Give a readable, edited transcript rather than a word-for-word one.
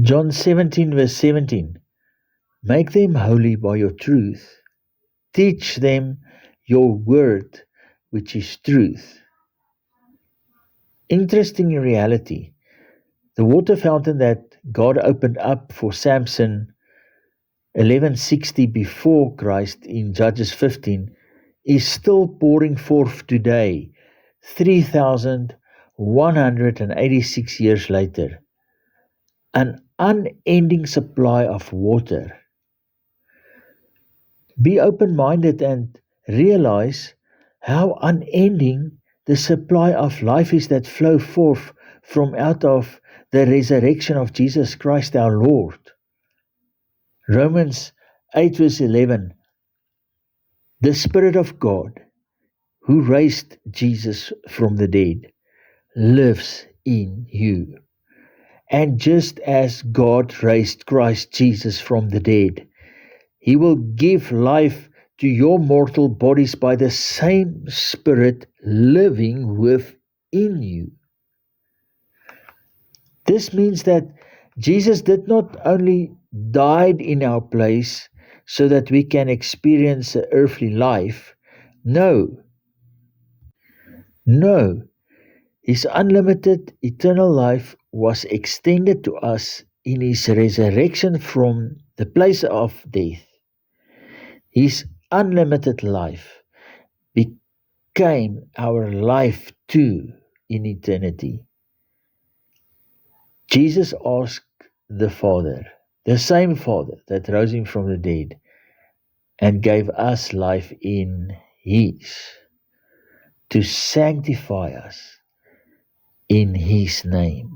John 17 verse 17. Make them holy by your truth. Teach them your word, which is truth. Interesting reality. The water fountain that God opened up for Samson 1160 before Christ in Judges 15 is still pouring forth today, 3,186 years later. An unending supply of water. Be open-minded and realize how unending the supply of life is that flow forth from out of the resurrection of Jesus Christ our Lord. Romans 8 verse 11. The Spirit of God, who raised Jesus from the dead, lives in you. And just as God raised Christ Jesus from the dead, He will give life to your mortal bodies by the same Spirit living within you. This means that Jesus did not only died in our place so that we can experience an earthly life. No, no. His unlimited eternal life was extended to us in His resurrection from the place of death. His unlimited life became our life too in eternity. Jesus asked the Father, the same Father that rose Him from the dead and gave us life in His, to sanctify us in His name.